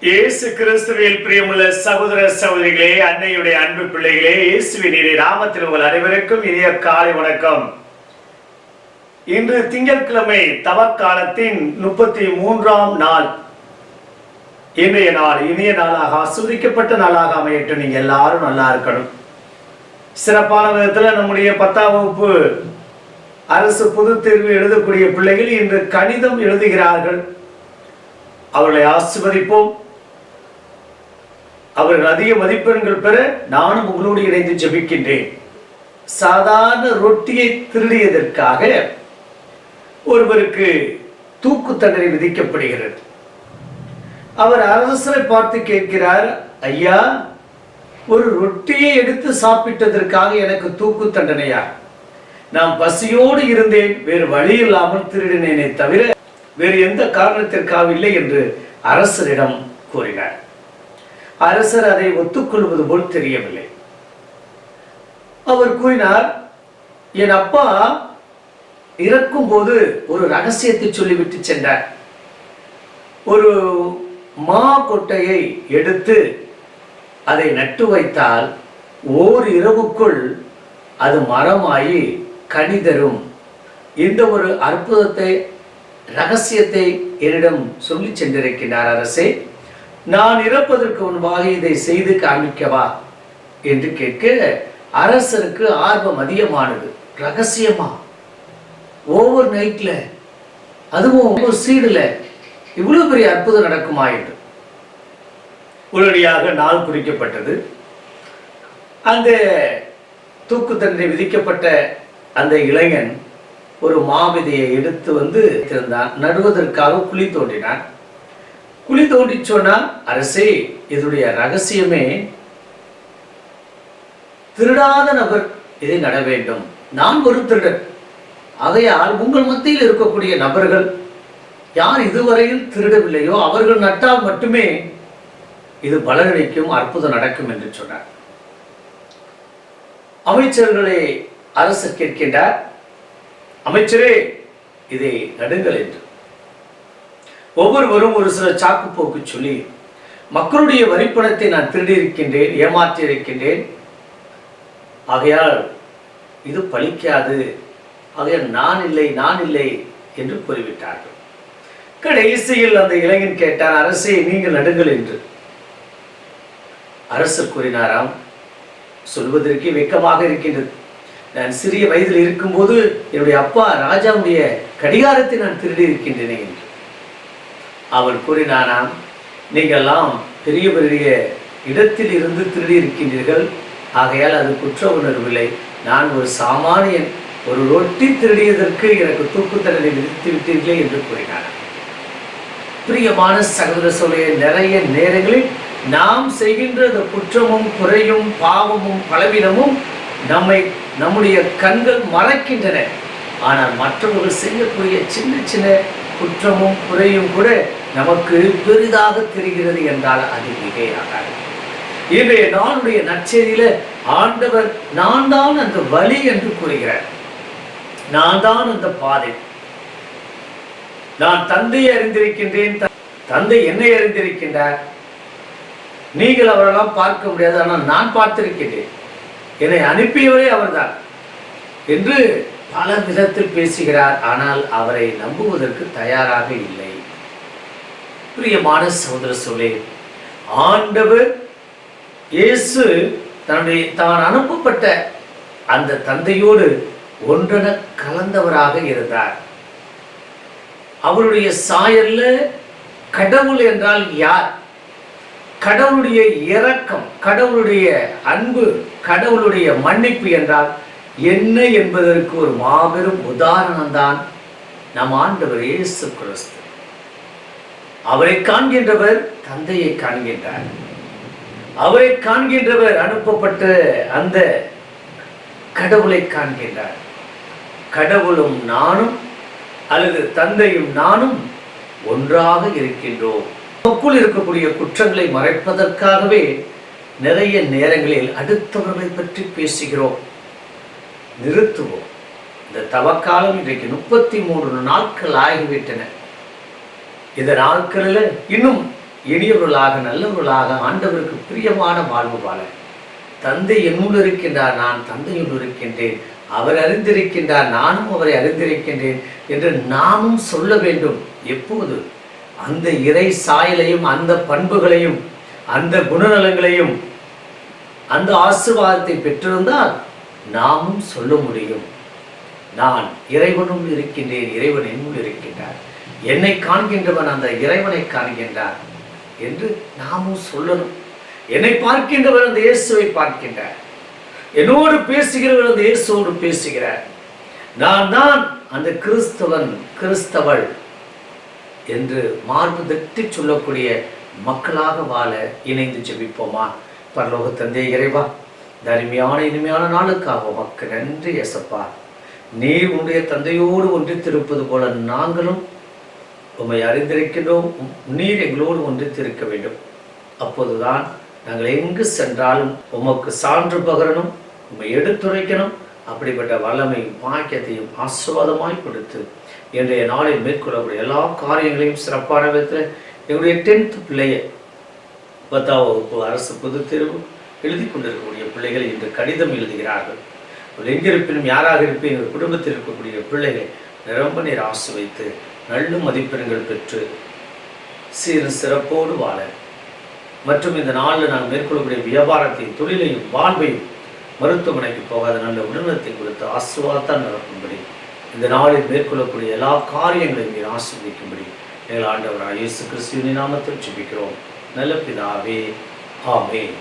இயேசு கிறிஸ்துவில் பிரியமுள்ள சகோதர சகோதரிகளே, அன்னையுடைய அன்பு பிள்ளைகளே, இயேசுவின் நாமத்தில் உங்கள் அனைவருக்கும் இனிய காலை வணக்கம். இன்று திங்கட்கிழமை தவக்காலத்தின் 33ஆம் நாள். இன்றைய நாள் இனிய நாளாக ஆசீர்வதிக்கப்பட்ட நாளாக அமையட்டும். நீங்க எல்லாரும் நல்லா இருக்கணும். சிறப்பான விதத்தில் நம்முடைய 10ஆம் வகுப்பு அரசு பொதுத் தேர்வு எழுதக்கூடிய பிள்ளைகள் இன்று கணிதம் எழுதுகிறார்கள். அவர்களை ஆசீர்வதிப்போம். அவர்கள் அதிக மதிப்பெண்கள் பெற நானும் உங்களோடு இணைந்து ஜெபிக்கின்றேன். சாதாரண ரொட்டியை திருடியதற்காக ஒருவருக்கு தூக்கு தண்டனை விதிக்கப்படுகிறது. அவர் அரசரை பார்த்து கேட்கிறார், ஐயா, ஒரு ரொட்டியை எடுத்து சாப்பிட்டதற்காக எனக்கு தூக்கு தண்டனையா? நான் பசியோடு இருந்தேன், வேறு வழி இல்லாமல் திருடினேனே தவிர வேறு எந்த காரணத்திற்காக இல்லை என்று அரசரிடம் கூறினார். அரசர் அதை ஒத்துக்கொள்வது போல் தெரியவில்லை. அவர் கூறினார், என் அப்பா இறக்கும் போது ஒரு ரகசியத்தை சொல்லிவிட்டு சென்றார். ஒரு மா கொட்டையை எடுத்து அதை நட்டு வைத்தால் ஓர் இரவுக்குள் அது மரமாயி கனி தரும். இந்த ஒரு அற்புதத்தை ரகசியத்தை என்னிடம் சொல்லி சென்றிருக்கிறார் அரசே. நான் இறப்பதற்கு முன்பாக இதை செய்து காமிக்கவா என்று கேட்க அரசருக்கு ஆர்வம் அதிகமானது. ரகசியமா, ஓவர் நைட்ல, அதுவும் ஒரு சீடுல இவ்வளவு பெரிய அற்புதம் நடக்குமா என்று உடனடியாக நாள் குறிக்கப்பட்டது. அந்த தூக்கு தண்டனை விதிக்கப்பட்ட அந்த இளைஞன் ஒரு மாவிதையை எடுத்து வந்து இருந்தான். நடுவதற்காக குழி தோண்டினான். குழி தோண்டி சொன்னான், அரசே, இதனுடைய ரகசியமே திருடாத நபர் இதை நட வேண்டும். நான் ஒரு திருடன். ஆகையால் உங்கள் மத்தியில் இருக்கக்கூடிய நபர்கள் யார் இதுவரையில் திருடவில்லையோ அவர்கள் நட்டால் மட்டுமே இது பலனளிக்கும், அற்புதம் நடக்கும் என்று சொன்னார். அமைச்சர்களை அரசர் கேட்கின்றார், அமைச்சரே, இதை நடுங்கள் என்று. ஒவ்வொருவரும் ஒரு சில சாக்கு போக்கு சொல்லி, மக்களுடைய வரிப்பணத்தை நான் திருடி இருக்கின்றேன், ஏமாற்றி இருக்கின்றேன், ஆகையால் இது பலிக்காது, ஆகையால் நான் இல்லை என்று கூறிவிட்டார்கள். கடைசியில் அந்த இளைஞன் கேட்டார், அரசே, நீங்கள் நடுங்கள் என்று. அரசர் கூறினாராம், சொல்வதற்கே வெட்கமாக இருக்கின்றது. நான் சிறிய வயதில் இருக்கும்போது என்னுடைய அப்பா ராஜாவுடைய கடிகாரத்தை நான் திருடி இருக்கின்றேன் என்று. அவள் கூறினானாம், நீங்கள்லாம் பெரிய பெரிய இடத்தில் இருந்து திருடி இருக்கின்றீர்கள், ஆகையால் அது குற்ற உணர்வில்லை. நான் ஒரு சாமானியன், ஒரு ரொட்டி திருடியதற்கு எனக்கு தூக்கு தண்டனை விதித்து விட்டீர்களே என்று கூறினார். பிரியமான சகோதர சகோதரிகளே, நிறைய நேரங்களில் நாம் செய்கின்ற அந்த குற்றமும் குறையும் பாவமும் பலவீனமும் நம்முடைய கண்கள் மறைக்கின்றன. ஆனால் மற்றவர்கள் செய்யக்கூடிய சின்ன சின்ன குற்றமும் குறையும் கூட நமக்கு பெரிதாக தெரிகிறது என்றால் அது மிகையாகாது. இன்றைய நாளுடைய நற்செய்தியில ஆண்டவர் நான் தான் அந்த வழி என்று கூறுகிறார். நான் தான் அந்த பாதை. நான் தந்தையை அறிந்திருக்கின்றேன், தந்தை என்னை அறிந்திருக்கின்றார். நீங்கள் அவரெல்லாம் பார்க்க முடியாது, ஆனால் நான் பார்த்திருக்கின்றேன். என்னை அனுப்பியவரே அவர்தான் என்று பல விதத்தில் பேசுகிறார். ஆனால் அவரை நம்புவதற்கு தயாராக இல்லை. பிரியமான சகோதர சகோதரிகளே, ஆண்டவர் இயேசு தான் அனுப்பப்பட்ட அந்த தந்தையோடு ஒன்றென கலந்தவராக இருந்தார். அவருடைய சாயல்ல கடவுள் என்றால் யார், கடவுளுடைய இரக்கம், கடவுளுடைய அன்பு, கடவுளுடைய மன்னிப்பு என்றால் என்ன என்பதற்கு ஒரு மாபெரும் உதாரணம் தான் நம் ஆண்டவர் இயேசு கிறிஸ்து. அவரை காண்கின்றவர் தந்தையை காண்கின்றார். அவரை காண்கின்றவர் அனுப்பப்பட்ட அந்த கடவுளை காண்கின்றார். கடவுளும் நானும் அல்லது தந்தையும் நானும் ஒன்றாக இருக்கின்றோம். நமக்குள் இருக்கக்கூடிய குற்றங்களை மறைப்பதற்காகவே நிறைய நேரங்களில் அடுத்தவர்களை பற்றி பேசுகிறோம். நிறுத்துவோம். இந்த தவக்காலம் இன்றைக்கு 33 நாட்கள் ஆகிவிட்டன. இந்த நாட்களில் இன்னும் இனியவர்களாக நல்லவர்களாக ஆண்டவருக்கு பிரியமான வாழ்வு வாழ தந்தை என்னுள் இருக்கின்றார், நான் தந்தையுள் இருக்கின்றேன், அவர் அறிந்திருக்கின்றார், நானும் அவரை அறிந்திருக்கின்றேன் என்று நாமும் சொல்ல வேண்டும். எப்போது அந்த இறை சாயலையும் அந்த பண்புகளையும் அந்த குணநலங்களையும் அந்த ஆசீர்வாதத்தை பெற்றிருந்தால் நாமும் சொல்ல முடியும். நான் இறைவனுள் இருக்கின்றேன், இறைவன் என்னுள் இருக்கின்றார், என்னை காண்கின்றவன் அந்த இறைவனை காண்கின்றார் என்று நாமும் சொல்லணும். என்னை பார்க்கின்றவர் அந்த இயேசுவை பார்க்கின்றார், என்னோடு பேசுகிறவர் அந்த இயேசுவோடு பேசுகிறார். நான் தான் அந்த கிறிஸ்தவன் கிறிஸ்தவள் என்று மார்பு தட்டி சொல்லக்கூடிய மக்களாக வாழ இணைந்து ஜெபிப்போமா? பரலோக தந்தை இறைவா, இந்த அருமையான இனிமையான நாளுக்காக உமக்கு நன்றி ஏசப்பா. நீர் உன்னுடைய தந்தையோடு ஒன்றித்திருப்பது போல நாங்களும் உம்மை அறிந்திருக்கின்றோம். நீர் எங்களோடு ஒன்றித்திருக்க வேண்டும். அப்போதுதான் நாங்கள் எங்கு சென்றாலும் உமக்கு சான்று பகரணும், உம்மை எடுத்துரைக்கணும். அப்படிப்பட்ட வல்லமையும் பாக்கியத்தையும் ஆசீர்வாதமாய் கொடுத்து இன்றைய நாளில் மேற்கொள்ளக்கூடிய எல்லா காரியங்களையும் சிறப்பான விதத்தில் எங்களுடைய 10th பிள்ளையை 10ஆம் வகுப்பு அரசு பொதுத் தேர்வு எழுதி கொண்டிருக்கக்கூடிய பிள்ளைகள் இன்று கடிதம் எழுதுகிறார்கள். எங்கிருப்பினும் யாராக இருப்பினும் எங்கள் குடும்பத்தில் இருக்கக்கூடிய பிள்ளைகளை நிரம்ப நீர் ஆசீர்வதித்து நல்ல மதிப்பெண்கள் பெற்று சீரும் சிறப்போடு வாழ மற்றும் இந்த நாளில் நாங்கள் மேற்கொள்ளக்கூடிய வியாபாரத்தையும் தொழிலையும் வாழ்வையும் மருத்துவமனைக்கு போகாத நல்ல உடல்நலத்தை கொடுத்து ஆசீர்வாதத்தால் நடக்கும்படி இந்த நாளில் மேற்கொள்ளக்கூடிய எல்லா காரியங்களையும் நீர் ஆசீர்வதிக்கும்படி எங்கள் ஆண்டவராகிய இயேசு கிறிஸ்துவின் நாமத்தில் ஜெபிக்கிறோம் நல்ல பிதாவே, ஆமென்.